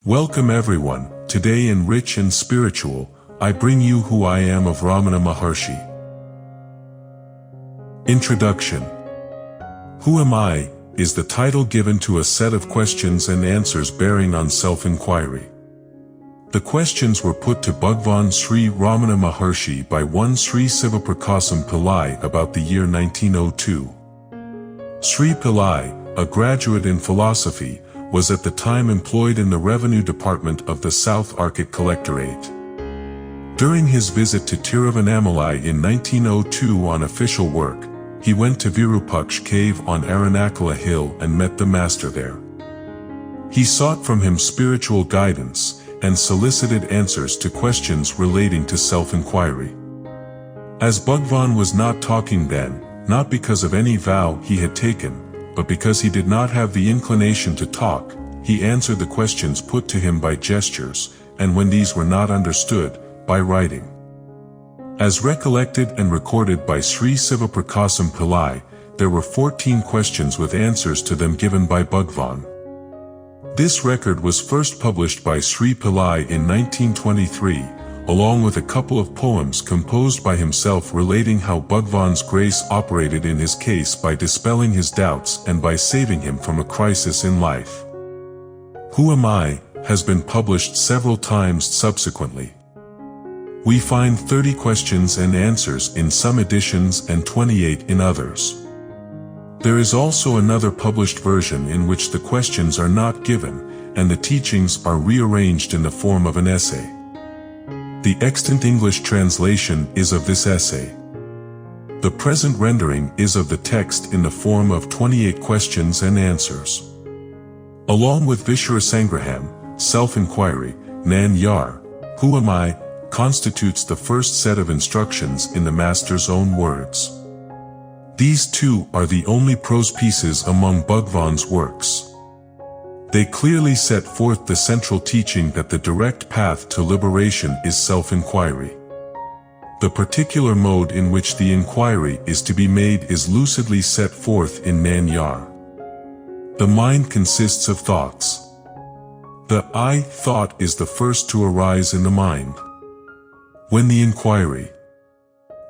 Welcome everyone. Today in Rich and Spiritual, I bring you Who I Am of Ramana Maharshi. Introduction. Who am I is the title given to a set of questions and answers bearing on self-inquiry. The questions were put to Bhagwan Sri Ramana Maharshi by one Sri Sivaprakasam Pillai about the year 1902. Sri Pillai, a graduate in philosophy, was at the time employed in the Revenue Department of the South Arcot Collectorate. During his visit to Tiruvannamalai in 1902 on official work, he went to Virupaksh cave on Aranakala hill and met the master there. He sought from him spiritual guidance, and solicited answers to questions relating to self-inquiry. As Bhagwan was not talking then, not because of any vow he had taken, but because he did not have the inclination to talk, he answered the questions put to him by gestures, and when these were not understood, by writing. As recollected and recorded by Sri Sivaprakasam Pillai, there were 14 questions with answers to them given by Bhagwan. This record was first published by Sri Pillai in 1923, along with a couple of poems composed by himself relating how Bhagwan's grace operated in his case by dispelling his doubts and by saving him from a crisis in life. Who Am I has been published several times subsequently. We find 30 questions and answers in some editions and 28 in others. There is also another published version in which the questions are not given, and the teachings are rearranged in the form of an essay. The extant English translation is of this essay. The present rendering is of the text in the form of 28 questions and answers. Along with Vishwarasangraham, self-inquiry, Nan Yar, Who Am I, constitutes the first set of instructions in the Master's own words. These two are the only prose pieces among Bhagwan's works. They clearly set forth the central teaching that the direct path to liberation is self-inquiry. The particular mode in which the inquiry is to be made is lucidly set forth in Nan Yar. The mind consists of thoughts. The I thought is the first to arise in the mind. When the inquiry,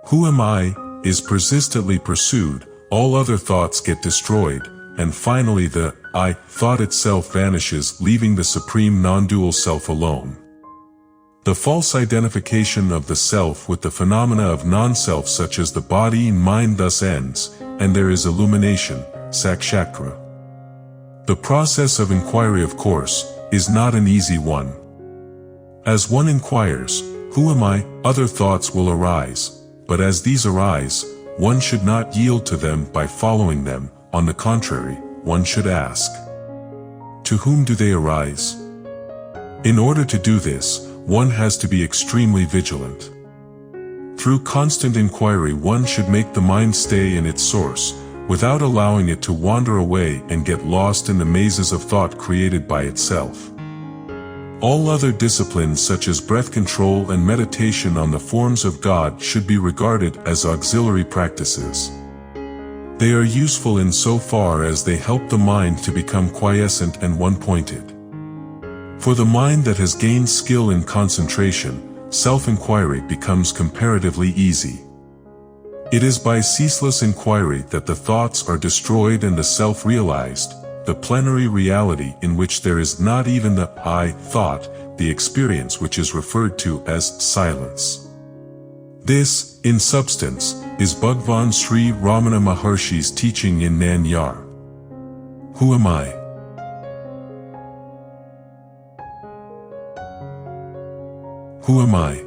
Who am I, is persistently pursued, all other thoughts get destroyed, and finally the I thought itself vanishes, leaving the supreme non-dual self alone. The false identification of the self with the phenomena of non-self such as the body and mind thus ends, and there is illumination, sakshatra. The process of inquiry, of course, is not an easy one. As one inquires, Who am I? Other thoughts will arise, but as these arise, one should not yield to them by following them. On the contrary, one should ask, to whom do they arise? In order to do this, one has to be extremely vigilant. Through constant inquiry, one should make the mind stay in its source, without allowing it to wander away and get lost in the mazes of thought created by itself. All other disciplines such as breath control and meditation on the forms of God should be regarded as auxiliary practices. They are useful in so far as they help the mind to become quiescent and one-pointed. For the mind that has gained skill in concentration, self-inquiry becomes comparatively easy. It is by ceaseless inquiry that the thoughts are destroyed and the self realized, the plenary reality in which there is not even the I thought, the experience which is referred to as silence. This, in substance, is Bhagwan Sri Ramana Maharshi's teaching in Nan Yar. Who am I? Who am I?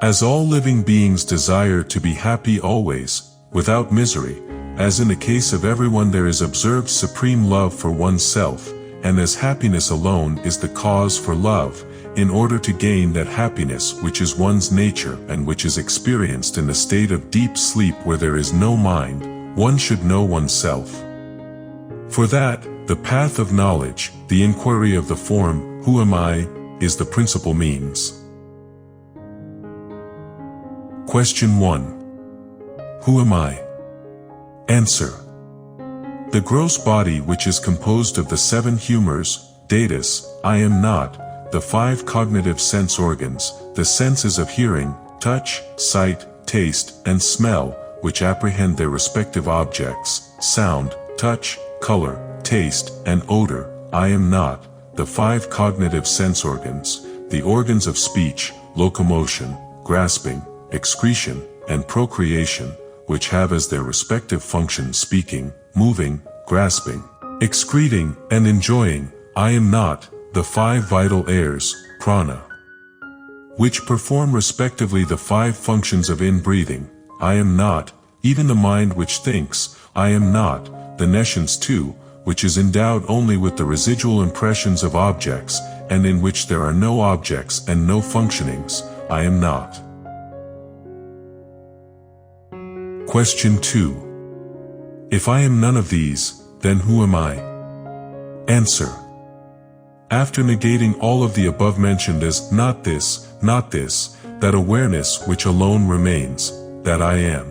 As all living beings desire to be happy always, without misery, as in the case of everyone there is observed supreme love for oneself, and as happiness alone is the cause for love, in order to gain that happiness which is one's nature and which is experienced in the state of deep sleep where there is no mind, one should know oneself. For that, the path of knowledge, the inquiry of the form, Who am I, is the principal means. Question 1. Who am I? Answer. The gross body, which is composed of the 7 humors, datus, I am not, the 5 cognitive sense organs, the senses of hearing, touch, sight, taste, and smell, which apprehend their respective objects, sound, touch, color, taste, and odor, I am not, the 5 cognitive sense organs, the organs of speech, locomotion, grasping, excretion, and procreation, which have as their respective functions speaking, moving, grasping, excreting, and enjoying, I am not, the 5 vital airs, prana, which perform respectively the 5 functions of inbreathing, I am not, even the mind which thinks, I am not, the nescience too, which is endowed only with the residual impressions of objects, and in which there are no objects and no functionings, I am not. Question 2. If I am none of these, then who am I? Answer. After negating all of the above mentioned as not this, that awareness which alone remains, that I am.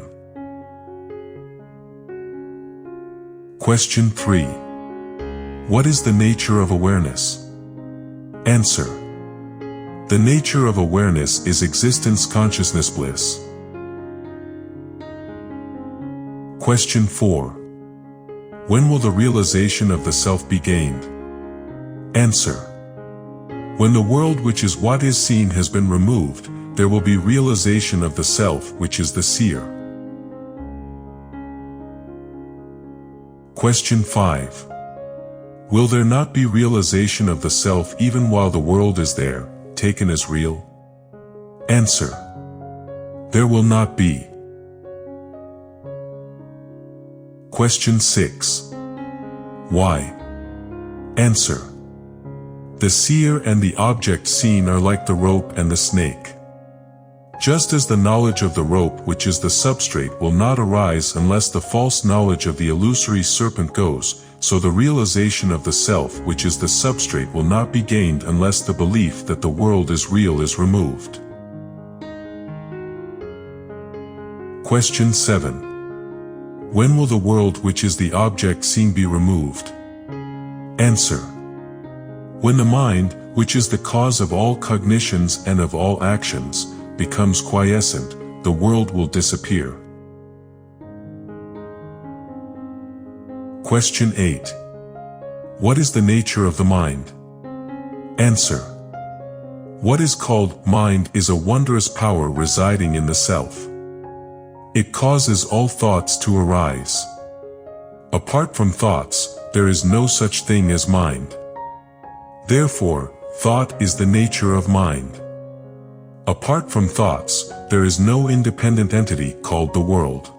Question 3. What is the nature of awareness? Answer. The nature of awareness is existence consciousness bliss. Question 4. When will the realization of the self be gained? Answer. When the world which is what is seen has been removed, there will be realization of the self which is the seer. Question 5. Will there not be realization of the self even while the world is there, taken as real? Answer. There will not be. Question 6. Why? Answer. The seer and the object seen are like the rope and the snake. Just as the knowledge of the rope which is the substrate will not arise unless the false knowledge of the illusory serpent goes, so the realization of the self which is the substrate will not be gained unless the belief that the world is real is removed. Question 7. When will the world which is the object seen be removed? Answer. When the mind, which is the cause of all cognitions and of all actions, becomes quiescent, the world will disappear. Question 8. What is the nature of the mind? Answer. What is called mind is a wondrous power residing in the self. It causes all thoughts to arise. Apart from thoughts, there is no such thing as mind. Therefore, thought is the nature of mind. Apart from thoughts, there is no independent entity called the world.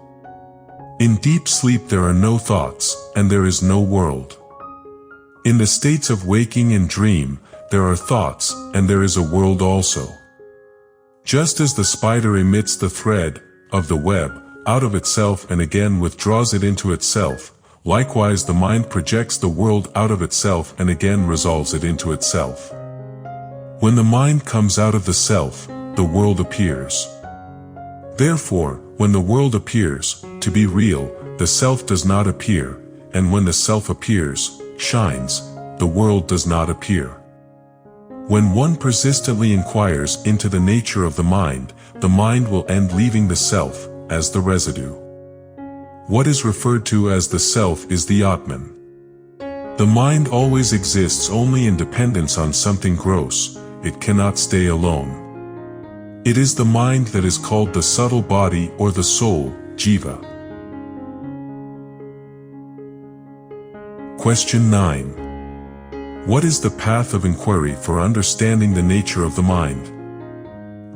In deep sleep there are no thoughts, and there is no world. In the states of waking and dream, there are thoughts, and there is a world also. Just as the spider emits the thread of the web out of itself and again withdraws it into itself, likewise the mind projects the world out of itself and again resolves it into itself. When the mind comes out of the self, the world appears. Therefore, when the world appears to be real, the self does not appear, and when the self appears, shines, the world does not appear. When one persistently inquires into the nature of the mind will end leaving the self as the residue. What is referred to as the self is the Atman. The mind always exists only in dependence on something gross, it cannot stay alone. It is the mind that is called the subtle body or the soul, jiva. Question 9. What is the path of inquiry for understanding the nature of the mind?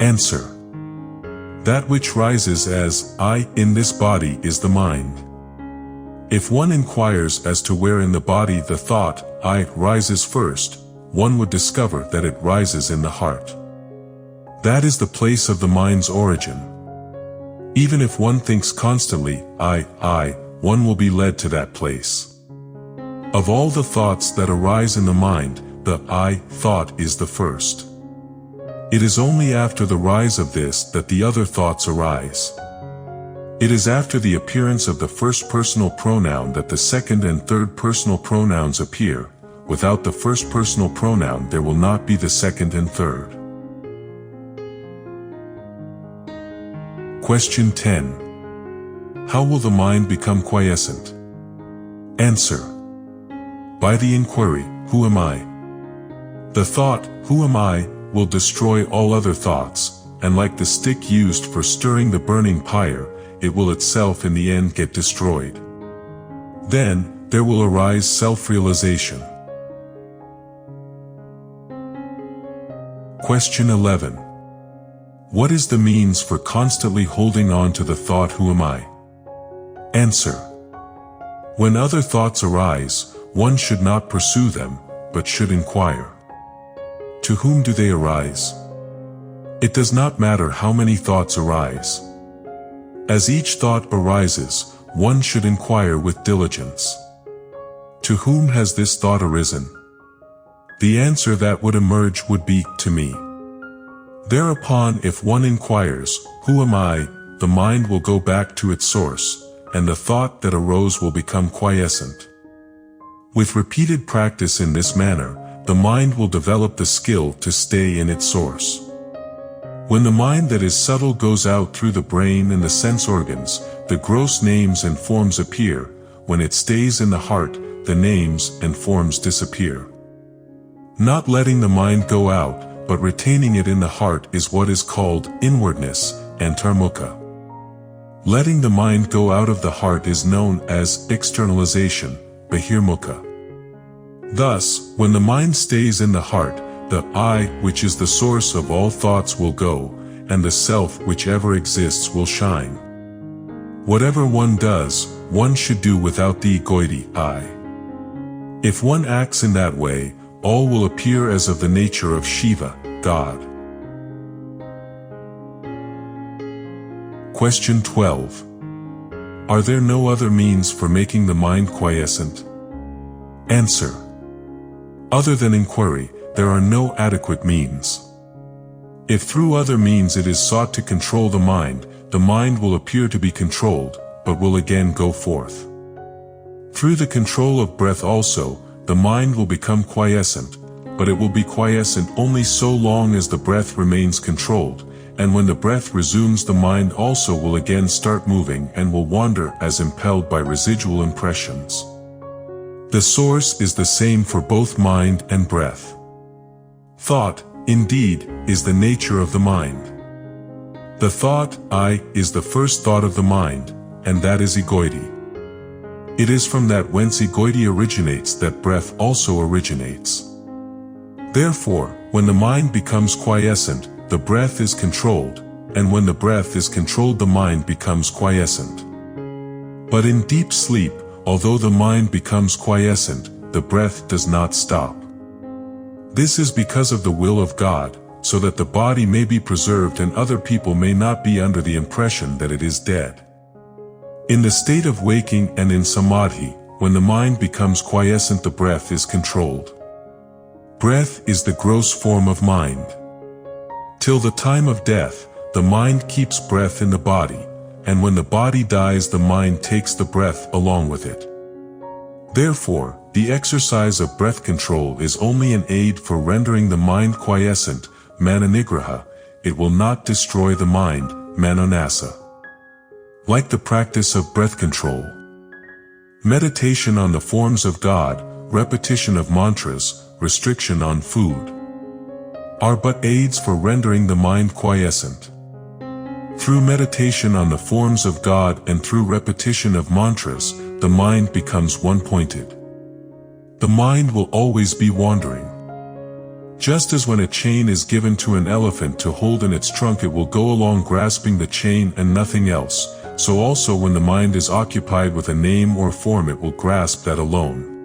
Answer. That which rises as I in this body is the mind. If one inquires as to where in the body the thought I rises first, one would discover that it rises in the heart. That is the place of the mind's origin. Even if one thinks constantly, I, one will be led to that place. Of all the thoughts that arise in the mind, the I thought is the first. It is only after the rise of this that the other thoughts arise. It is after the appearance of the first personal pronoun that the second and third personal pronouns appear, without the first personal pronoun there will not be the second and third. Question 10. How will the mind become quiescent? Answer. By the inquiry, who am I? The thought, who am I, will destroy all other thoughts, and like the stick used for stirring the burning pyre, it will itself in the end get destroyed. Then, there will arise self-realization. Question 11. What is the means for constantly holding on to the thought, who am I? Answer. When other thoughts arise, one should not pursue them, but should inquire. To whom do they arise? It does not matter how many thoughts arise. As each thought arises, one should inquire with diligence. To whom has this thought arisen? The answer that would emerge would be, to me. Thereupon, if one inquires, who am I, the mind will go back to its source, and the thought that arose will become quiescent. With repeated practice in this manner, the mind will develop the skill to stay in its source. When the mind that is subtle goes out through the brain and the sense organs, the gross names and forms appear. When it stays in the heart, the names and forms disappear. Not letting the mind go out, but retaining it in the heart is what is called inwardness, antarmukha. Letting the mind go out of the heart is known as externalization, bahirmukha. Thus, when the mind stays in the heart, the I, which is the source of all thoughts, will go, and the self which ever exists will shine. Whatever one does, one should do without the egoity, I. If one acts in that way, all will appear as of the nature of Shiva, God. Question 12. Are there no other means for making the mind quiescent? Answer. Other than inquiry, there are no adequate means. If through other means it is sought to control the mind will appear to be controlled, but will again go forth. Through the control of breath also, the mind will become quiescent, but it will be quiescent only so long as the breath remains controlled, and when the breath resumes, the mind also will again start moving and will wander as impelled by residual impressions. The source is the same for both mind and breath. Thought, indeed, is the nature of the mind. The thought, I, is the first thought of the mind, and that is egoity. It is from that whence egoity originates that breath also originates. Therefore, when the mind becomes quiescent, the breath is controlled, and when the breath is controlled, the mind becomes quiescent. But in deep sleep, although the mind becomes quiescent, the breath does not stop. This is because of the will of God, so that the body may be preserved and other people may not be under the impression that it is dead. In the state of waking and in samadhi, when the mind becomes quiescent, the breath is controlled. Breath is the gross form of mind. Till the time of death, the mind keeps breath in the body, and when the body dies, the mind takes the breath along with it. Therefore, the exercise of breath control is only an aid for rendering the mind quiescent, mananigraha. It will not destroy the mind, manonasa. Like the practice of breath control, meditation on the forms of God, repetition of mantras, restriction on food, are but aids for rendering the mind quiescent. Through meditation on the forms of God and through repetition of mantras, the mind becomes one-pointed. The mind will always be wandering. Just as when a chain is given to an elephant to hold in its trunk, it will go along grasping the chain and nothing else, so also when the mind is occupied with a name or form, it will grasp that alone.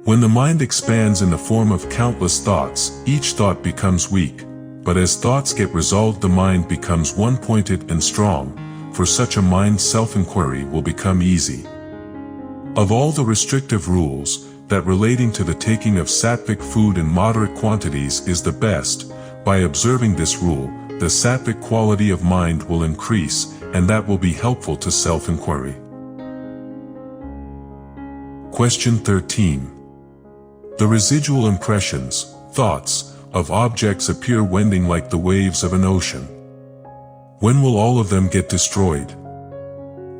When the mind expands in the form of countless thoughts, each thought becomes weak, but as thoughts get resolved, the mind becomes one-pointed and strong. For such a mind, self-inquiry will become easy. Of all the restrictive rules, that relating to the taking of sattvic food in moderate quantities is the best. By observing this rule, the sattvic quality of mind will increase, and that will be helpful to self-inquiry. Question 13. The residual impressions, thoughts, of objects appear wending like the waves of an ocean. When will all of them get destroyed?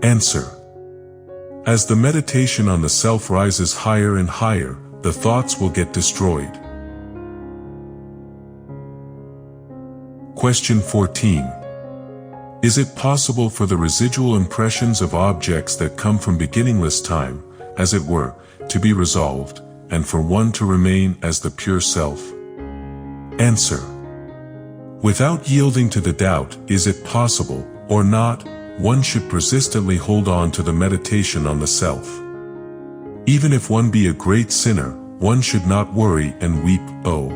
Answer: as the meditation on the self rises higher and higher, the thoughts will get destroyed. Question 14. Is it possible for the residual impressions of objects that come from beginningless time, as it were, to be resolved, and for one to remain as the pure self? Answer: without yielding to the doubt, is it possible, or not, one should persistently hold on to the meditation on the self. Even if one be a great sinner, one should not worry and weep, "Oh,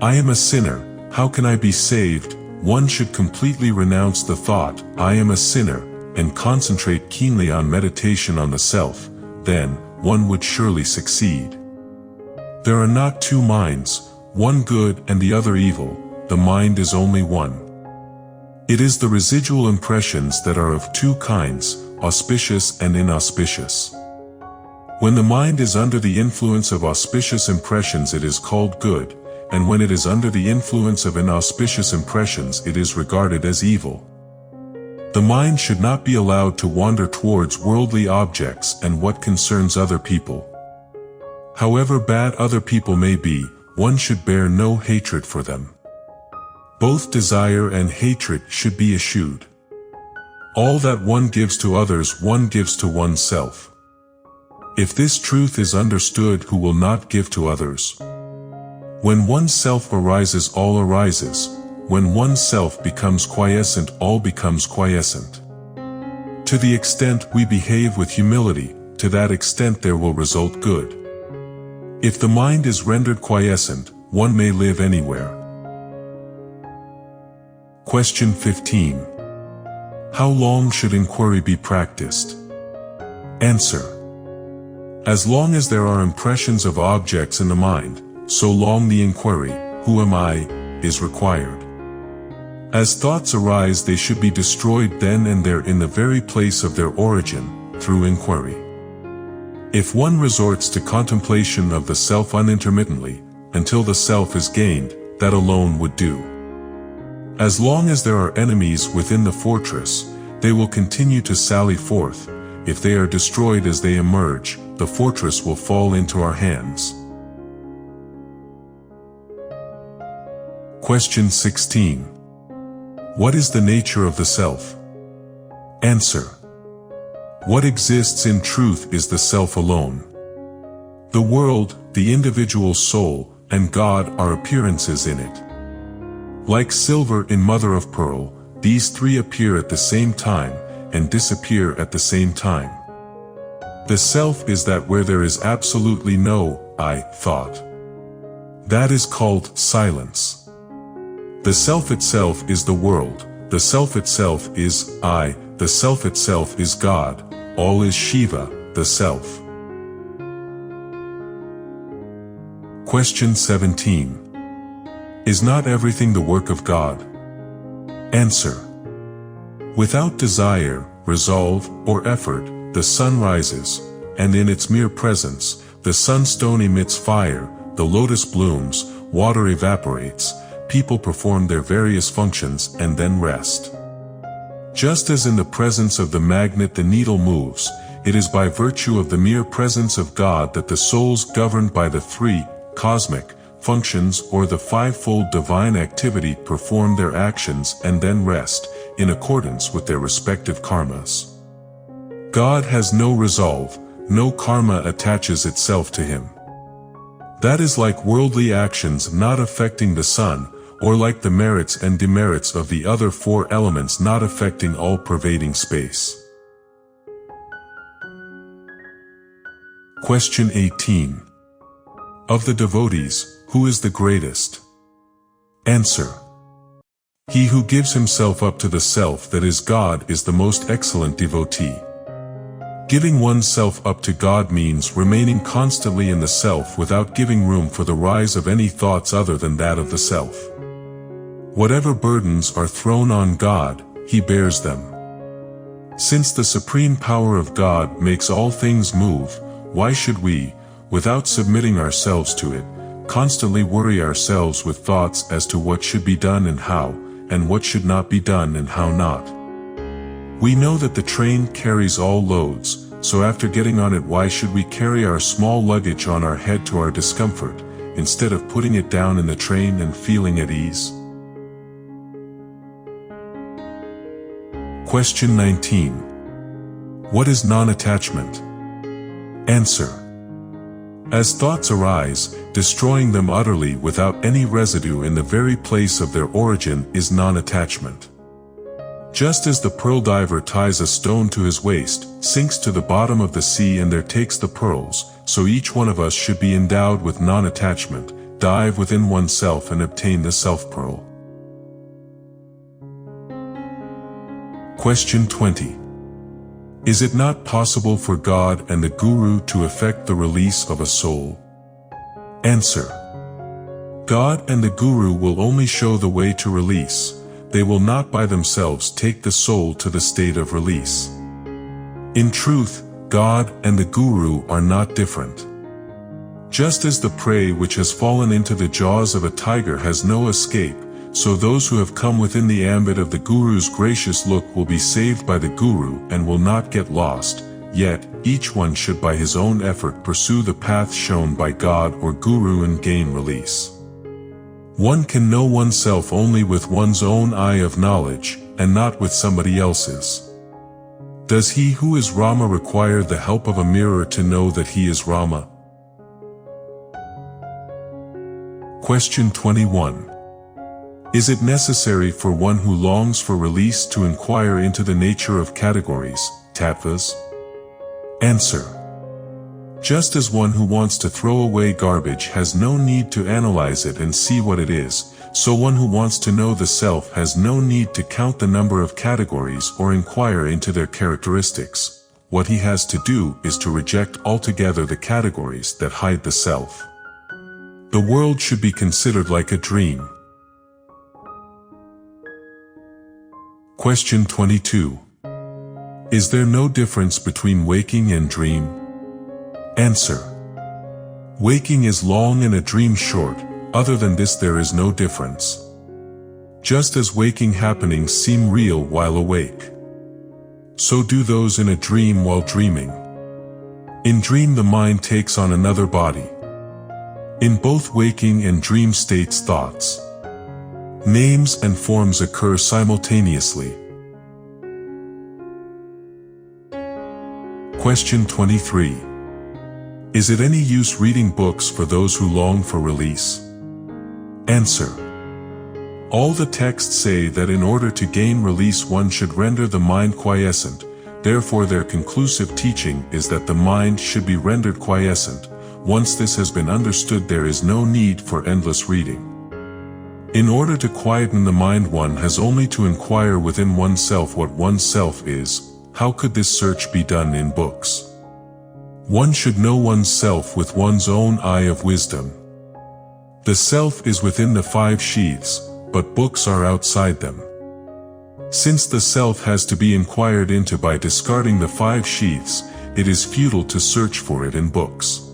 I am a sinner, how can I be saved?" One should completely renounce the thought, "I am a sinner," and concentrate keenly on meditation on the self, then, one would surely succeed. There are not two minds, one good and the other evil, the mind is only one. It is the residual impressions that are of two kinds, auspicious and inauspicious. When the mind is under the influence of auspicious impressions, it is called good, and when it is under the influence of inauspicious impressions, it is regarded as evil. The mind should not be allowed to wander towards worldly objects and what concerns other people. However bad other people may be, one should bear no hatred for them. Both desire and hatred should be eschewed. All that one gives to others, one gives to oneself. If this truth is understood, who will not give to others? When oneself arises, all arises. When oneself becomes quiescent, all becomes quiescent. To the extent we behave with humility, to that extent there will result good. If the mind is rendered quiescent, one may live anywhere. Question 15. How long should inquiry be practiced? Answer: as long as there are impressions of objects in the mind, so long the inquiry, "Who am I?" is required. As thoughts arise, they should be destroyed then and there in the very place of their origin, through inquiry. If one resorts to contemplation of the self unintermittently, until the self is gained, that alone would do. As long as there are enemies within the fortress, they will continue to sally forth. If they are destroyed as they emerge, the fortress will fall into our hands. Question 16. What is the nature of the self? Answer: what exists in truth is the self alone. The world, the individual soul, and God are appearances in it. Like silver in mother of pearl, these three appear at the same time, and disappear at the same time. The self is that where there is absolutely no I thought. That is called silence. The self itself is the world, the self itself is I, the self itself is God, all is Shiva, the self. Question 17. Is not everything the work of God? Answer: without desire, resolve, or effort, the sun rises, and in its mere presence, the sunstone emits fire, the lotus blooms, water evaporates, people perform their various functions and then rest. Just as in the presence of the magnet the needle moves, it is by virtue of the mere presence of God that the souls governed by the three cosmic functions or the fivefold divine activity perform their actions and then rest, in accordance with their respective karmas. God has no resolve, no karma attaches itself to him. That is like worldly actions not affecting the sun, or like the merits and demerits of the other four elements not affecting all-pervading space. Question 18. Of the devotees, who is the greatest? Answer: he who gives himself up to the self that is God is the most excellent devotee. Giving oneself up to God means remaining constantly in the self without giving room for the rise of any thoughts other than that of the self. Whatever burdens are thrown on God, he bears them. Since the supreme power of God makes all things move, why should we, without submitting ourselves to it, constantly worry ourselves with thoughts as to what should be done and what should not be done and how not. We know that the train carries all loads, so after getting on it, why should we carry our small luggage on our head to our discomfort, instead of putting it down in the train and feeling at ease? Question 19. What is non-attachment? Answer. As thoughts arise, destroying them utterly without any residue in the very place of their origin is non-attachment. Just as the pearl diver ties a stone to his waist, sinks to the bottom of the sea and there takes the pearls, so each one of us should be endowed with non-attachment, dive within oneself and obtain the self-pearl. Question 20. Is it not possible for God and the Guru to effect the release of a soul? Answer. God and the Guru will only show the way to release. They will not by themselves take the soul to the state of release. In truth, God and the Guru are not different. Just as the prey which has fallen into the jaws of a tiger has no escape, so those who have come within the ambit of the Guru's gracious look will be saved by the Guru and will not get lost, yet each one should by his own effort pursue the path shown by God or Guru and gain release. One can know oneself only with one's own eye of knowledge, and not with somebody else's. Does he who is Rama require the help of a mirror to know that he is Rama? Question 21. Is it necessary for one who longs for release to inquire into the nature of categories, tattvas? Answer. Just as one who wants to throw away garbage has no need to analyze it and see what it is, so one who wants to know the self has no need to count the number of categories or inquire into their characteristics. What he has to do is to reject altogether the categories that hide the self. The world should be considered like a dream. Question 22. Is there no difference between waking and dream? Answer. Waking is long and a dream short, other than this there is no difference. Just as waking happenings seem real while awake, so do those in a dream while dreaming. In dream the mind takes on another body. In both waking and dream states thoughts, names and forms occur simultaneously. Question 23. Is it any use reading books for those who long for release? Answer. All the texts say that in order to gain release one should render the mind quiescent, therefore their conclusive teaching is that the mind should be rendered quiescent. Once this has been understood, there is no need for endless reading. In order to quieten the mind, one has only to inquire within oneself what oneself is. How could this search be done in books? One should know oneself with one's own eye of wisdom. The self is within the 5 sheaths, but books are outside them. Since the self has to be inquired into by discarding the 5 sheaths, it is futile to search for it in books.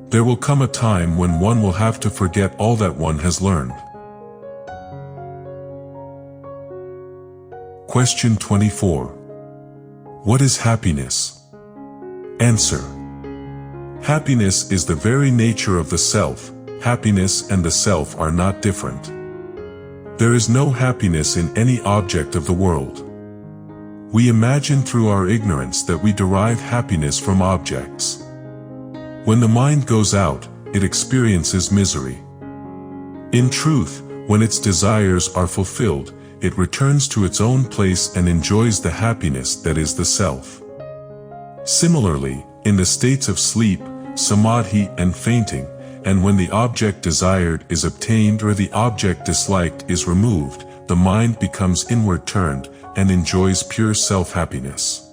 There will come a time when one will have to forget all that one has learned. Question 24. What is happiness? Answer. Happiness is the very nature of the self. Happiness and the self are not different. There is no happiness in any object of the world. We imagine through our ignorance that we derive happiness from objects. When the mind goes out, it experiences misery. In truth, when its desires are fulfilled, it returns to its own place and enjoys the happiness that is the self. Similarly, in the states of sleep, samadhi and fainting, and when the object desired is obtained or the object disliked is removed, the mind becomes inward turned and enjoys pure self-happiness.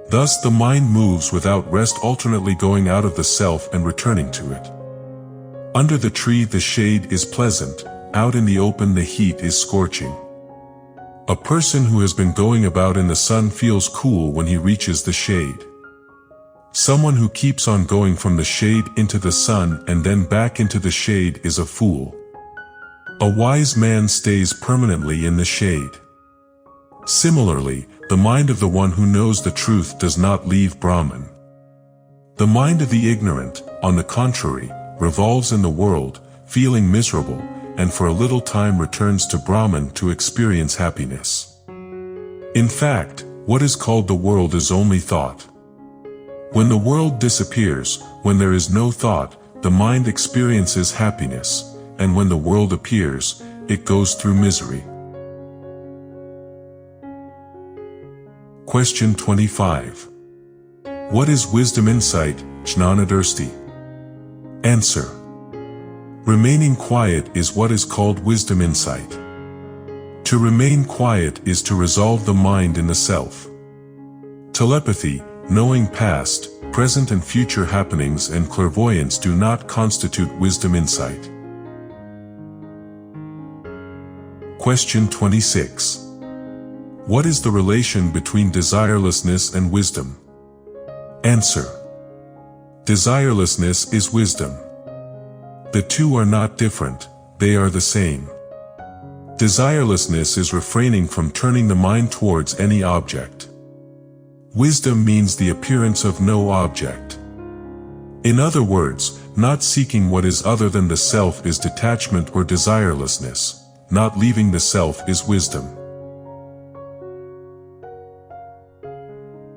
Thus the mind moves without rest, alternately going out of the self and returning to it. Under the tree the shade is pleasant, out in the open the heat is scorching. A person who has been going about in the sun feels cool when he reaches the shade. Someone who keeps on going from the shade into the sun and then back into the shade is a fool. A wise man stays permanently in the shade. Similarly, the mind of the one who knows the truth does not leave Brahman. The mind of the ignorant, on the contrary, revolves in the world, feeling miserable, and for a little time returns to Brahman to experience happiness. In fact, what is called the world is only thought. When the world disappears, when there is no thought, the mind experiences happiness, and when the world appears, it goes through misery. Question 25. What is wisdom insight, Jnana Drishti? Answer. Remaining quiet is what is called wisdom insight. To remain quiet is to resolve the mind in the self. Telepathy, knowing past, present and future happenings and clairvoyance do not constitute wisdom insight. Question 26. What is the relation between desirelessness and wisdom? Answer. Desirelessness is wisdom. The two are not different, they are the same. Desirelessness is refraining from turning the mind towards any object. Wisdom means the appearance of no object. In other words, not seeking what is other than the self is detachment or desirelessness. Not leaving the self is wisdom.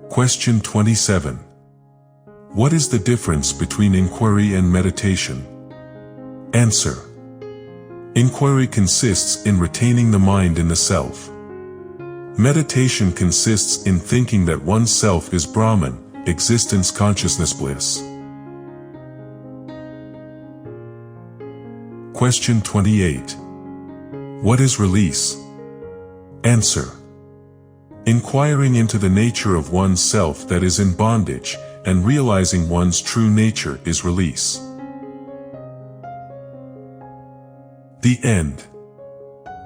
Question 27. What is the difference between inquiry and meditation? Answer. Inquiry consists in retaining the mind in the self. Meditation consists in thinking that one's self is Brahman, existence consciousness bliss. Question 28. What is release? Answer. Inquiring into the nature of one's self that is in bondage, and realizing one's true nature is release. The end.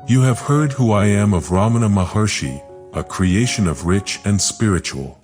You have heard who I am of Ramana Maharshi, a creation of rich and spiritual.